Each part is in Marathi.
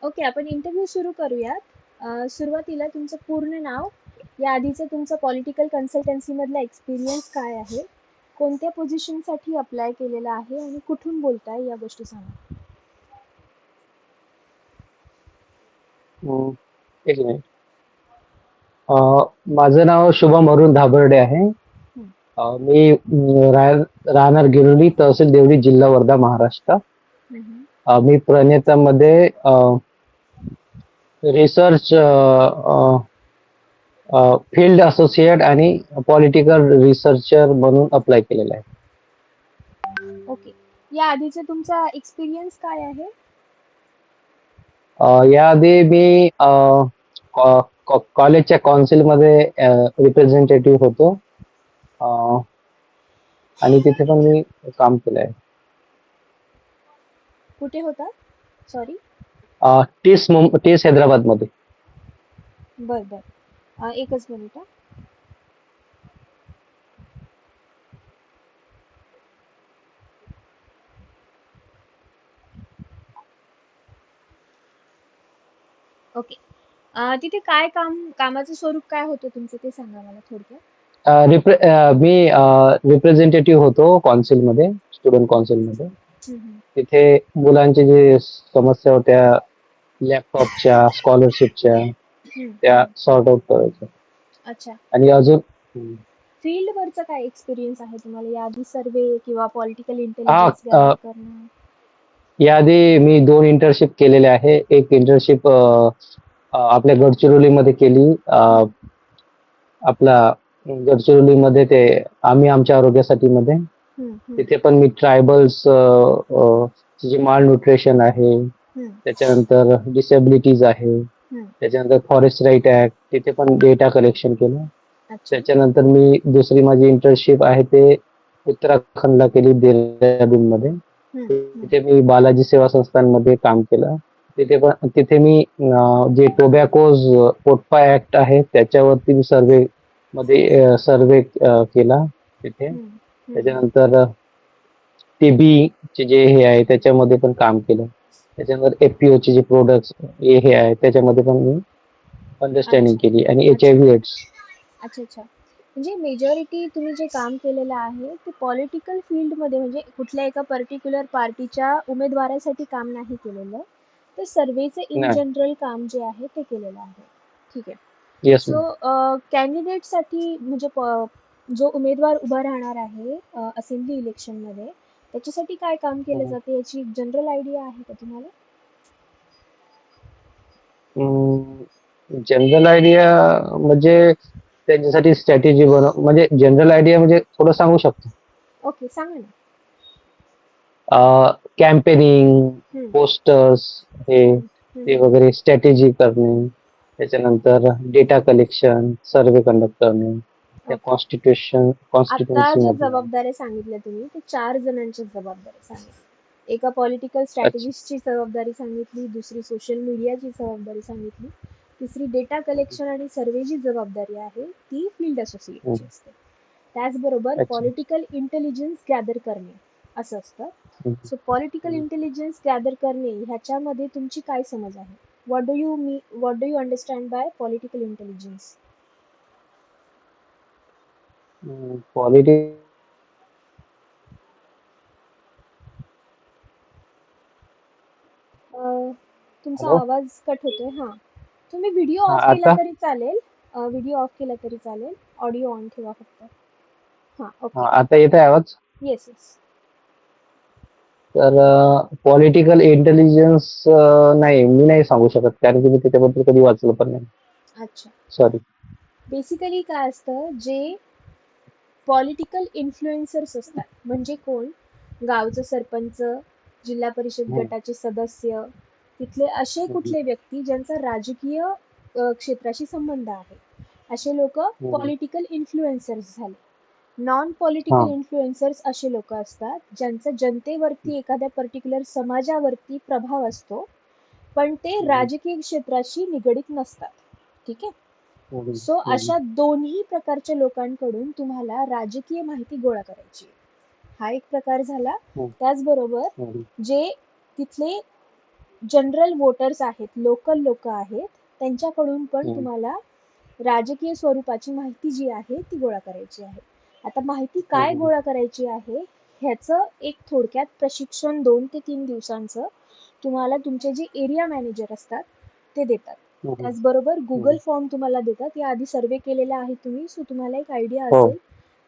ओके, आपण इंटरव्ह्यू सुरू करूयात. सुरुवातीला तुमचं पूर्ण नाव, या आधीचं तुमचं पॉलिटिकल कन्सल्टन्सीमधला एक्सपिरियन्स काय आहे, कोणत्या पोझिशनसाठी अप्लाय केलेला आहे आणि कुठून बोलताय या गोष्टी सांगा. हम्म, एक मिनिट. माझं नाव शुभम अरुण धाबर्डे आहे. हं, मी राहणार गिरवली, तहसील देवळी, जिल्हा वर्धा, महाराष्ट्र. हं, हं. मी प्रणेतामध्ये रिसर्च फील्ड असोसिएट आणि पॉलिटिकल रिसर्चर म्हणून अप्लाय केलेलं आहे. ओके, या आधीचा तुमचा एक्सपिरियन्स काय आहे? याआधी मी कॉलेजच्या काउन्सिलमध्ये रिप्रेझेंटेटिव्ह होतो. अ, आणि तिथे पण मी काम केलं आहे. कुठे होता? सॉरी. टीस हैदराबादमध्ये. बर बर. एकच मिनिट हा. ओके. तिथे काय कामाचं स्वरूप काय होतं तुमचं ते सांगा मला थोडक्यात. मी रिप्रेझेंटेटिव्ह होतो कौन्सिलमध्ये, स्टुडंट कौन्सिलमध्ये. हं, हं, तिथे मुलांचे जे समस्या होत्या लॅपटॉपच्या, स्कॉलरशिपच्या, हं, त्या हं. सॉर्ट आउट करायच्या. अच्छा. आणि अजून फील्डवरचा काय एक्सपिरियन्स आहे तुम्हाला याआधी सर्वे किंवा पॉलिटिकल हा इंटेलिजन्स गॅदर करणं? याआधी मी 2 इंटर्नशिप केलेल्या आहे. एक इंटर्नशिप आपल्या गडचिरोलीमध्ये केली. हं, आपला गडचिरोलीमध्ये ते आम्ही आमच्या आरोग्यासाठी हं, हं, तिथे पण मी ट्रायबल्स जे माल न्यूट्रिशन आहे, हं, त्याच्यानंतर डिसेबिलिटीज आहे, हं. त्याच्यानंतर फॉरेस्ट राईट ऍक्ट, तिथे पण डेटा कलेक्शन केलं. अच्छा. त्याच्यानंतर मी दुसरी माझी इंटर्नशिप आहे ते उत्तराखंडला केली, देहरादूनमध्ये. हं, हं. तिथे मी बालाजी सेवा संस्थांमध्ये काम केलं. तिथे मी जे टोबॅकोज पोटफा ऍक्ट आहे त्याच्यावरती मी सर्वे केला तिथे. हं, हं. त्याच्यानंतर टीबी चे जे हे आहे त्याच्यामध्ये पण काम केलं. त्याच्यानंतर एफपीओ चे जे प्रोडक्ट्स हे आहे त्याच्यामध्ये पण मी अंडरस्टँडिंग अच्छा. केली आणि अच्छा. HIV AIDS. अच्छा, अच्छा. म्हणजे मेजॉरिटी तुम्ही जे काम केलेलं आहे ते पॉलिटिकल फील्डमध्ये, म्हणजे कुठल्या एका पर्टिक्युलर पार्टीच्या उमेदवारासाठी काम नाही केलेलं. तर सर्वेचं इन नाही. जनरल काम जे आहे ते केलेलं आहे. ठीक आहे. Yes ma'am. सो कॅन्डिडेटसाठी म्हणजे जो उमेदवार उभा राहणार आहे असेंब्ली इलेक्शनमध्ये, त्याच्यासाठी काय काम केलं जाते याची जनरल आयडिया आहे का तुम्हाला? जनरल आयडिया म्हणजे त्यांच्यासाठी स्ट्रॅटेजी म्हणजे जनरल आयडिया म्हणजे थोडं सांगू शकतो. ओके, सांगा ना. कॅम्पेनिंग, हम्म, पोस्टर्स हे हम्म, ते हम्म. वगैरे स्ट्रॅटेजी करणे. त्याच्यानंतर डेटा कलेक्शन, सर्वे कंडक्ट करणे. त्या ओके. आता कॉन्स्टिट्युन्सी ज्या मध्ये. जबाबदाऱ्या सांगितल्या तुम्ही ते 4 जणांच्या जबाबदाऱ्या सांगितल्या. एका पॉलिटिकल अच्छा. स्ट्रॅटेजिस्टची जबाबदारी सांगितली, दुसरी सोशल मीडियाची जबाबदारी सांगितली, तिसरी डेटा कलेक्शन आणि सर्वेची जबाबदारी आहे ती फील्ड असोसिएटची हम्म. असते. त्याचबरोबर अच्छा. पॉलिटिकल इंटेलिजन्स गॅदर करणे असं असतं. हम्म. सो पॉलिटिकल हम्म. इंटेलिजन्स गॅदर करणे ह्याच्यामध्ये तुमची काय समज आहे? What do you understand bye political intelligence? Politics. तुमचा हॅलो. आवाज कट होतोय. हां. तुम्ही व्हिडिओ हा ऑफ केला आता. तरी चालेल. व्हिडिओ ऑफ केला तरी चालेल. ऑडिओ ऑन ठेवा फक्त. हां, ओके. हा आता येत आहे आवाज. Yes, yes. तर पॉलिटिकल इंटेलिजन्स नाही, मी नाही सांगू शकत कारण की मी त्याच्याबद्दल कधी वाचलं पण नाही. अच्छा. सॉरी. बेसिकली काय असतं, जे पॉलिटिकल इन्फ्लुएन्सर्स असतात, म्हणजे कोण? गावचं सरपंच, जिल्हा परिषद गटाचे सदस्य, तिथले असे कुठले व्यक्ती ज्यांचा राजकीय क्षेत्राशी संबंध आहे. असे लोकं पॉलिटिकल इन्फ्लुएन्सर्स झाले. नॉन हा. पॉलिटिकल इन्फ्लुएन्सर्स असे लोक असतात ज्यांचा जनतेवरती, एखाद्या पर्टिक्युलर समाजावरती प्रभाव असतो, पण ते राजकीय क्षेत्राशी निगडित नसतात. ठीक आहे. सो अशा दोन्ही प्रकारच्या लोकांकडून तुम्हाला राजकीय माहिती गोळा करायची आहे. हा एक प्रकार झाला. त्याचबरोबर जे तिथले जनरल वोटर्स आहेत, लोकल लोक आहेत, त्यांच्याकडून पण हम्म, तुम्हाला राजकीय स्वरूपाची माहिती जी आहे ती गोळा करायची आहे. आता माहिती काय हम्म, गोळा करायची आहे ह्याचं एक थोडक्यात प्रशिक्षण 2 ते 3 दिवसांचं तुम्हाला तुमचे जे एरिया मॅनेजर असतात ते देतात. हम्म, त्याचबरोबर गुगल हम्म. फॉर्म तुम्हाला देतात. या आधी सर्वे केलेला आहे तुम्ही, सो तुम्हाला एक आयडिया हो, असेल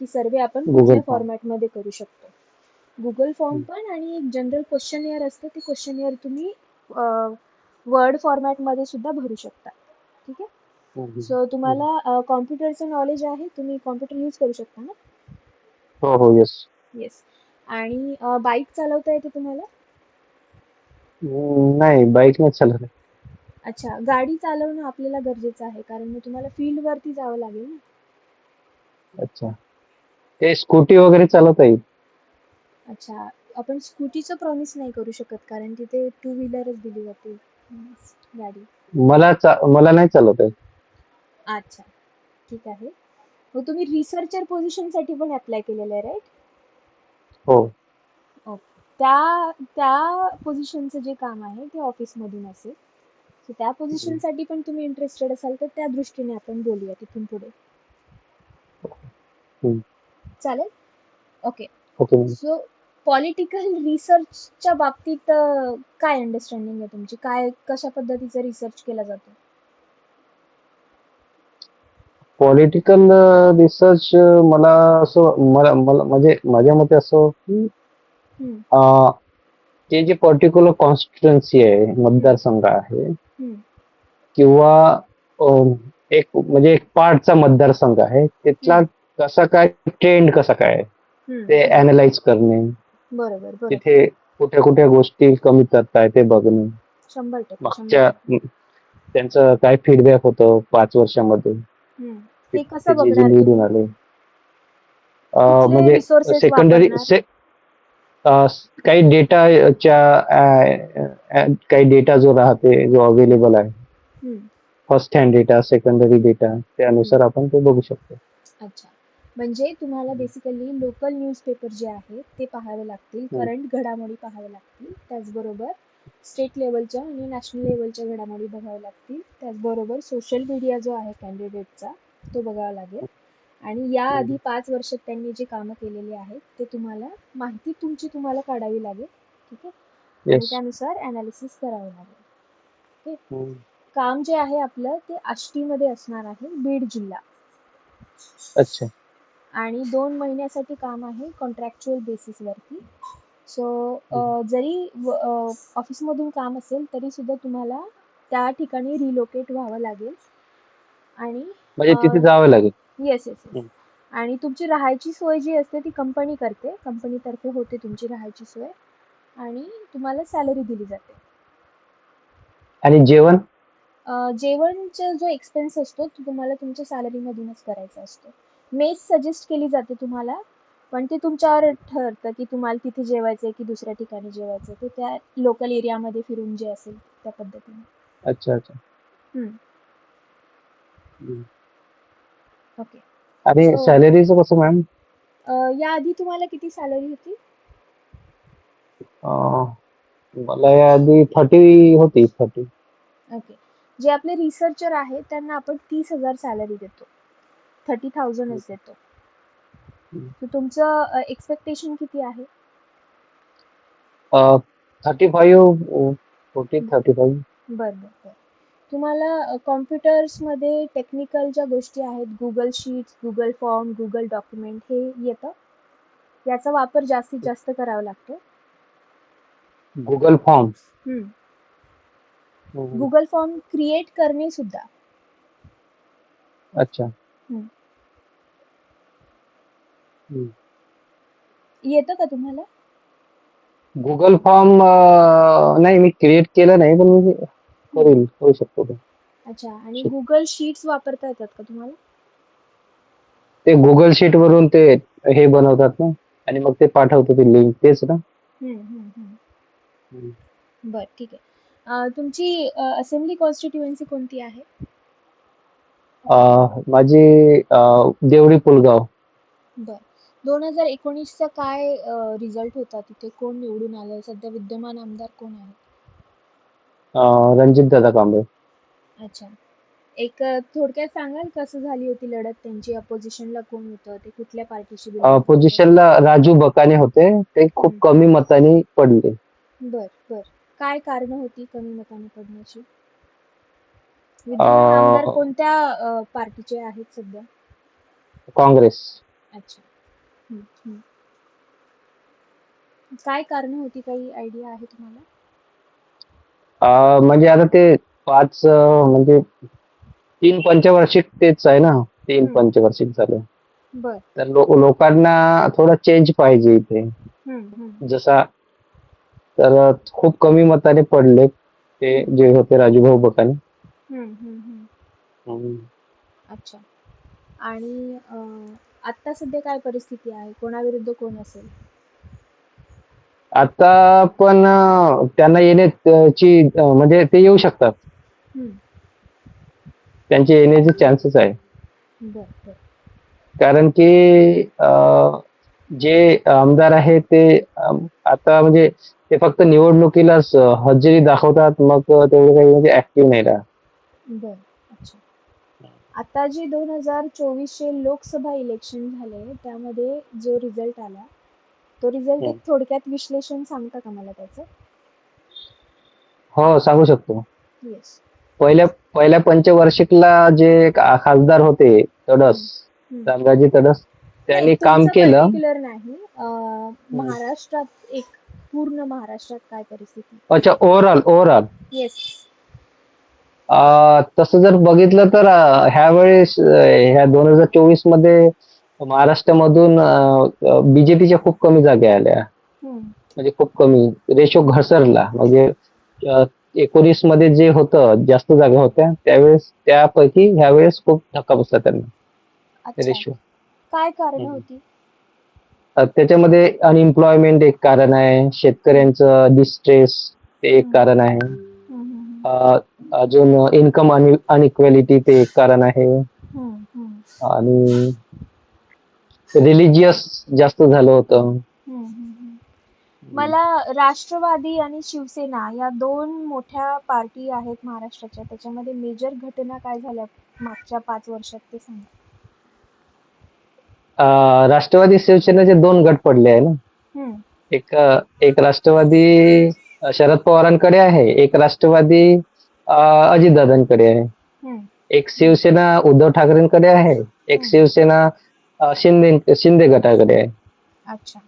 की सर्वे आपण गुगल कुठल्या फॉर्म. फॉर्मॅटमध्ये करू शकतो. गुगल फॉर्म पण आणि एक जनरल क्वेश्चनियर असतं, ते क्वेश्चनियर तुम्ही वर्ड फॉर्मॅटमध्ये सुद्धा भरू शकता. ठीक आहे. सो हम्म. तुम्हाला कॉम्प्युटरचं नॉलेज आहे, तुम्ही कॉम्प्युटर यूज करू शकता ना? हो हो, येस. येस. आणि बाईक चालवता येते तुम्हाला? नाही, बाईक नाही चालवत. अच्छा, गाडी चालवणं आपल्याला गरजेचं आहे, कारण मग तुम्हाला फील्डवरती जावं लागेल ना. अच्छा, ते स्कूटी वगैरे चालवता येईल. अच्छा, आपण स्कूटीचं प्रॉमिस नाही करू शकत, कारण तिथे टू व्हीलरच दिली जाते गाडी. मला नाही चालवता येत. अच्छा, ठीक आहे. मग तुम्ही रिसर्चर पोझिशनसाठी पण अप्लाय केलेलं आहे, राईट? हो. ओके. त्या त्या पोझिशनचं जे काम आहे ते ऑफिसमधून असेल. सो त्या हम्म, पोझिशनसाठी पण तुम्ही इंटरेस्टेड असाल तर त्या दृष्टीने आपण बोलूया तिथून पुढे. हम्म. चालेल? Okay. Okay ma'am. So political रिसर्चच्या बाबतीत काय अंडरस्टँडिंग आहे तुमची? काय कशा पद्धतीचा रिसर्च केला जातो? पॉलिटिकल रिसर्च मला असं मला म्हणजे माझ्या मते असं की हम्म, अं, ते जे पर्टिक्युलर कॉन्स्टिट्युएन्सी आहे, हम्म, मतदारसंघ आहे, हम्म, किंवा एक म्हणजे एक पार्टचा मतदारसंघ आहे, तिथला हम्म, कसा काय ट्रेंड कसा काय आहे, ते हम्म. अनालाइज करणे. बरोबर, बरोबर. तिथे कुठे कुठे गोष्टी कमी करताय ते बघणे. 100%, शंभर मागच्या टक्के त्यांचं काय फीडबॅक होतं 5 वर्षामध्ये, हम्म. ते ते ते कसं जे जे बघणार निवडून तुम्ही? आले. कुठले म्हणजे रिसोर्सेस सेकंडरी वापरणार? काही डेटाच्या काही डेटा जो राहते, जो अवेलेबल आहे, हम्म, first hand data, secondary data, हम्म. त्यानुसार आपण ते बघू शकतो. अच्छा. म्हणजे तुम्हाला बेसिकली लोकल न्यूजपेपर जे आहेत ते पाहावे लागतील, हम्म, करंट घडामोडी पाहाव्या लागतील, त्याचबरोबर स्टेट लेवलच्या आणि नॅशनल लेवलच्या घडामोडी बघाव्या लागतील, त्याचबरोबर सोशल मीडिया जो आहे कॅन्डिडेटचा तो बघावा लागेल. आणि याआधी हम्म. 5 वर्षात त्यांनी जे कामं केलेली आहेत ते तुम्हाला माहिती तुमची तुम्हाला काढावी लागेल. ठीक आहे. आणि येस. त्यानुसार ॲनालिसिस करावं लागेल. ओके. हम्म. काम जे आहे आपलं ते आष्टीमध्ये असणार आहे, बीड जिल्हा. अच्छा. आणि 2 महिन्यासाठी काम आहे कॉन्ट्रॅक्च्युअल बेसिसवरती. सो हम्म. जरी ऑफिसमधून काम असेल तरी सुद्धा तुम्हाला त्या ठिकाणी रिलोकेट व्हावं लागेल. आणि म्हणजे तिथे जावं लागेल. Yes, yes, yes. हम्म. आणि तुमची राहायची सोय जी असते ती कंपनी करते, कंपनीतर्फे होते तुमची राहायची सोय. आणि तुम्हाला सॅलरी दिली जाते. आणि जेवण? जेवणचा जो एक्सपेन्स असतो तो तुम्हाला तुमच्या सॅलरीमधूनच करायचा असतो. मेस सजेस्ट केली जाते तुम्हाला, पण ते तुमच्यावर ठरतं की तुम्हाला तिथे जेवायचं आहे की दुसऱ्या ठिकाणी जेवायचं आहे. ते त्या लोकल एरियामध्ये फिरून जे असेल त्या पद्धतीने. अच्छा अच्छा. हम्म, हम्म. ओके. आणि सो सॅलरीचं कसं मॅम? याआधी तुम्हाला किती सॅलरी होती? मला याआधी 30 होती, 30. ओके. जे आपले रिसर्चर आहेत त्यांना आपण 30,000 सॅलरी देतो. 30,000च देतो. तर तुमचं एक्सपेक्टेशन किती आहे? 35, 35. बरं, बरं, बरं. तुम्हाला कॉम्प्युटर्समध्ये टेक्निकल ज्या गोष्टी आहेत, Google sheets, Google form, Google document हे येतं? याचा वापर जास्तीत जास्त करावा लागतो. Google form. Google form create करणे सुद्धा. अच्छा. येतं का तुम्हाला? गुगल फॉर्म नाही, मी क्रिएट केलं नाही, पण मी हम्म. करू शकतो ते. अच्छा. आणि गुगल शीट्स वापरता येतात का तुम्हाला? ते गुगल शीट वरून ते हे बनवतात ना, आणि मग ते पाठवतो ती लिंक, तेच ना? हम्म, हम्म, हम्म. हम्म. बरं, ठीक आहे. तुमची असेंब्ली कॉन्स्टिट्युएन्सी कोणती आहे? माझी देवडी पुलगाव. बरं. 2019चा काय रिझल्ट होता तिथे? कोण निवडून आलं? सध्या विद्यमान आमदार कोण आहे? रणजितदादा कांबळे. अच्छा. एक थोडक्यात सांगाल कसं झाली होती लढत त्यांची? अपोजिशनला कोण होतं? ते कुठल्या पार्टीशी बिलॉंग करतात? पोझिशनला राजू बकाने होते. ते खूप हम्म. कमी मतांनी पडले. बर बर. काय कारण होती कमी मताने पडण्याची? विद्यमान आमदार अ, कोणत्या पार्टीचे आहेत सध्या? काँग्रेस. अच्छा. हम्म. काय कारण होती, काही आयडिया आहे तुम्हाला? म्हणजे आता ते 5 म्हणजे 3 पंचवार्षिक तेच आहे ना. 3 हम्म. पंचवार्षिक झाले. बर. तर लोकांना थोडा चेंज पाहिजे इथे. हम्म. जसा तर खूप कमी मताने पडले ते हम्म. जे होते राजूभाऊ बकाने. हम्म. हम्म. अच्छा. आणि आता सध्या काय परिस्थिती आहे? कोणाविरुद्ध कोण असेल? आता पण त्यांना येण्याची म्हणजे ते येऊ शकतात. हम्म. त्यांचे येण्याचे चान्सेस आहे. बर बर. कारण की जे आमदार आहे ते आता म्हणजे ते फक्त निवडणुकीलाच हजेरी दाखवतात, मग तेवढे काही म्हणजे ऍक्टिव्ह नाही राहत. बर. अच्छा. आता जे 2024चे लोकसभा इलेक्शन झाले त्यामध्ये जो रिझल्ट आला, तो रिझल्ट हम्म. एक थोडक्यात विश्लेषण सांगता का मला त्याचं? हो, सांगू शकतो. येस. पहिल्या पहिल्या पंचवार्षिकला जे खासदार होते तडस, रामराजे तडस, नाही, त्यांनी काम तुमचं केलं. पर्टिक्युलर नाही. हम्म. महाराष्ट्रात एक पूर्ण महाराष्ट्रात काय परिस्थिती? अच्छा, ओव्हरऑल ओव्हरऑल येस. तसं जर बघितलं तर ह्या वेळेस ह्या 2024 मध्ये महाराष्ट्रामधून बीजेपीच्या खूप कमी जागा आल्या. म्हणजे खूप कमी रेशो घसरला. म्हणजे 19 मध्ये जे होतं जास्त जागा होत्या त्यावेळेस, त्यापैकी ह्या वेळेस खूप धक्का बसला त्यांना अच्छा. रेशो. काय कारण होती? त्याच्यामध्ये अनएम्प्लॉयमेंट एक कारण आहे, हम्म. शेतकऱ्यांचं डिस्ट्रेस ते एक हम्म. कारण आहे. हम्म. अ, अजून इन्कम अनइक्वॅलिटी ते एक कारण आहे. हम्म. आणि रिलिजियस जास्त झालं होतं. हम्म. मला राष्ट्रवादी आणि शिवसेना या दोन मोठ्या पार्टी आहेत महाराष्ट्राच्या, त्याच्यामध्ये मेजर घटना काय झाल्या मागच्या 5 वर्षात ते सांगा. राष्ट्रवादी शिवसेनेचे 2 गट पडले आहे ना. हम्म. एक राष्ट्रवादी शरद पवारांकडे आहे, एक राष्ट्रवादी अजितदादांकडे आहे. हम्म. एक शिवसेना उद्धव ठाकरेंकडे आहे, एक हम्म. शिवसेना शिंदे गटाकडे आहे. अच्छा.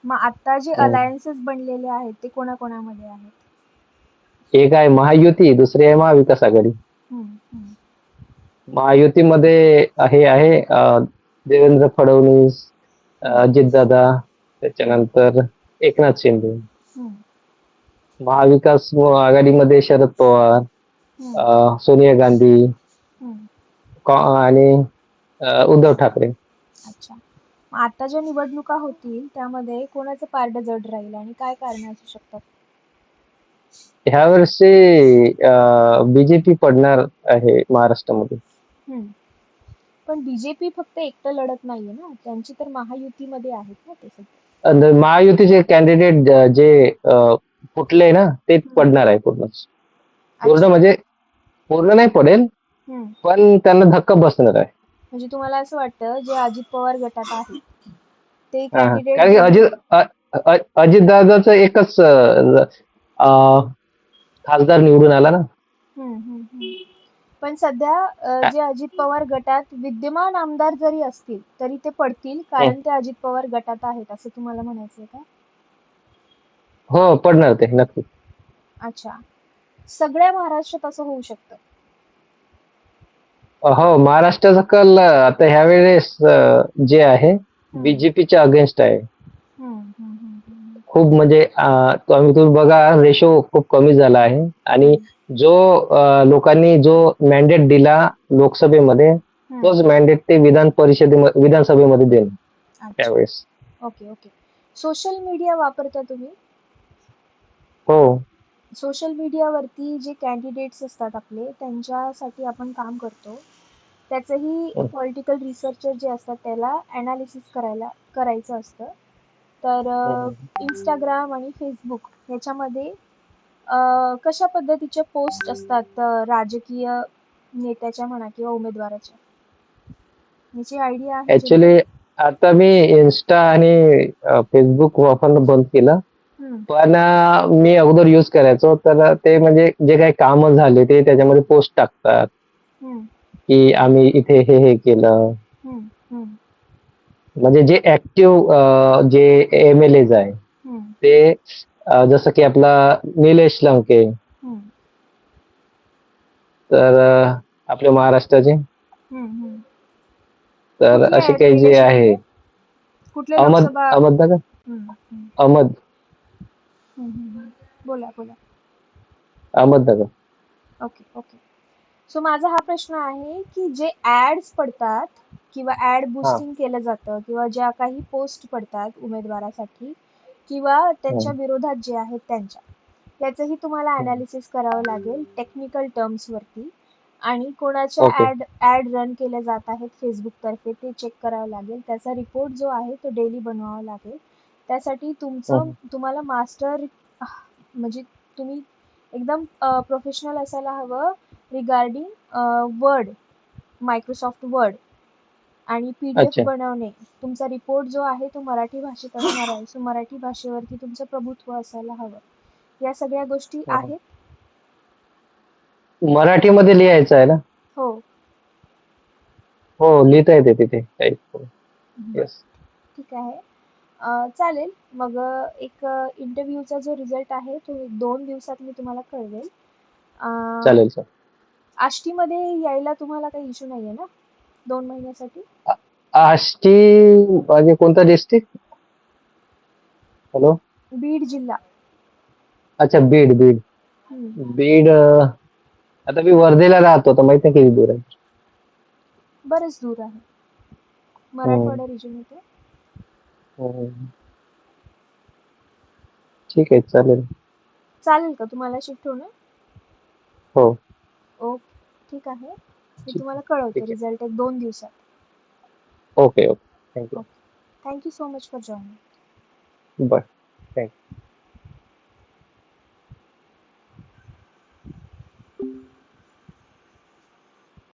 मग आता जे हम्म. अलायन्सेस बनलेले आहेत ते कोणाकोणामध्ये आहेत? एक आहे महायुती, दुसरी आहे महाविकास आघाडी. हम्म. महायुतीमध्ये हे आहे देवेंद्र फडणवीस, हम्म. अजितदादा, हम्म. त्याच्यानंतर एकनाथ शिंदे. हम्म. महाविकास आघाडीमध्ये शरद पवार, हम्म. सोनिया गांधी हम्म. आणि उद्धव ठाकरे. अच्छा. मग आता ज्या निवडणुका होतील त्यामध्ये कोणाचं पारडं जड राहील आणि काय कारण असू शकतात? ह्या वर्षी बीजेपी पडणार आहे महाराष्ट्रामध्ये. हम्म. पण बीजेपी फक्त एकटं लढत नाहीये ना, त्यांची तर महायुतीमध्ये आहेत ना ते सगळे. आणि महायुतीचे कॅन्डिडेट जे फुटले ना ते हम्म. पडणार आहे पूर्णच. पूर्ण अच्छा. म्हणजे पूर्ण नाही पडेल, हम्म. पण त्यांना धक्का बसणार आहे. म्हणजे तुम्हाला असं वाटतं जे अजित पवार गटात आहेत ते हा, हा. कॅन्डिडेट कारण की जरी. अजितदादाचं एकच खासदार निवडून आला ना. हम्म. पण सध्या जे अजित पवार गटात विद्यमान आमदार जरी असतील तरी ते पडतील हं. कारण ते अजित पवार गटात आहेत असं तुम्हाला म्हणायचंय का? हो, पडणार ते नक्की. अच्छा. सगळ्या महाराष्ट्रात असं होऊ शकतं? हो, महाराष्ट्राचा कल आता ह्या वेळेस जे आहे हम्म. बीजेपीच्या अगेन्स्ट आहे. हम्म. खूप म्हणजे तुम्ही बघा रेशो खूप कमी झाला आहे. आणि हम्म. जो लोकांनी जो मॅन्डेट दिला लोकसभेमध्ये, हम्म. तोच मॅन्डेट ते विधानसभेमध्ये देणार अच्छा. त्यावेळेस. ओके. सोशल मीडिया वापरता तुम्ही? हो. सोशल मीडियावरती जे कॅन्डिडेट्स असतात आपले त्यांच्यासाठी आपण काम करतो, त्याचंही हं. पॉलिटिकल रिसर्चर जे असतात त्याला ॲनालिसिस करायचं असतं. तर हं. इंस्टाग्राम आणि फेसबुक याच्यामध्ये कशा पद्धतीचे पोस्ट असतात राजकीय नेत्याच्या म्हणा किंवा उमेदवाराच्या, याची आयडिया आहे जनरल? ऍक्च्युली आता मी इन्स्टा आणि फेसबुक वापरणं बंद केलं. हम्म, पण मी अगोदर यूज करायचो, तर ते म्हणजे जे काही काम झाले ते त्याच्यामध्ये पोस्ट टाकतात, हम्म, की आम्ही इथे हे केलं. हम्म, हम्म, म्हणजे जे ऍक्टिव्ह जे एमएलएज आहे हम्म, ते जसं की आपला निलेश लंके, हम्म, तर आपल्या महाराष्ट्राचे, हम्म. तर कुठले असे आहेत काही जे निलेश आहे लंके? कुठले अहमद लोकसभा? अहमदनगर हम्म, हम्म, अहमद बोला बोला. अहमदनगर. Okay okay. सो माझा हा प्रश्न आहे की जे ऍड्स पडतात किंवा ऍड हा. बुस्टिंग केलं जातं किंवा ज्या काही पोस्ट पडतात उमेदवारासाठी किंवा त्यांच्या हम्म. विरोधात जे आहेत त्यांच्या, याचंही तुम्हाला हम्म. अनालिसिस करावं लागेल टेक्निकल टर्म्स वरती. आणि कोणाच्या ओके. ऍड रन केल्या जात आहेत फेसबुक तर्फे ते चेक करावं लागेल. त्याचा रिपोर्ट जो आहे तो डेली बनवावा लागेल. त्यासाठी हम्म. तुम्हाला मास्टर म्हणजे तुम्ही एकदम प्रोफेशनल असायला हवं रिगार्डिंग वर्ड, मायक्रोसॉफ्ट वर्ड आणि PDF अच्छा. बनवणे. तुमचा रिपोर्ट जो आहे तो मराठी भाषेत असणार आहे, सो मराठी भाषेवरती तुमचं प्रभुत्व असायला हवं. या सगळ्या गोष्टी हम्म. आहेत. मराठीमध्ये लिहायचं आहे ना? हो. हो, लिहिता येते तिथे टाईप करून. बरं, येस. ठीक आहे. चालेल मग. एक इंटरव्ह्यूचा जो रिझल्ट आहे तो 2 दिवसात मी तुम्हाला कळवेल. अं, चालेल सर. आष्टीमध्ये यायला तुम्हाला काही इश्यू नाहीये ना 2 महिन्यासाठी? आष्टी म्हणजे कोणता डिस्ट्रिक्ट? हॅलो. बीड जिल्हा. अच्छा, बीड बीड. हम्म, बीड आता मी वर्धेला राहतो, तर माहित नाही किती दूर आहे. बरेच दूर आहे. हम्म. मराठवाडा रिजन येतो. हम्म. ठीक आहे, चालेल. चालेल का तुम्हाला शिफ्ट होणं? हो. ओके, ठीक आहे. मी ठीक तुम्हाला कळवते ठीक रिझल्ट एक 2 दिवसात. आहे. Okay okay. Thank you. Okay. Thank you so much for joining. Bye. Thank you.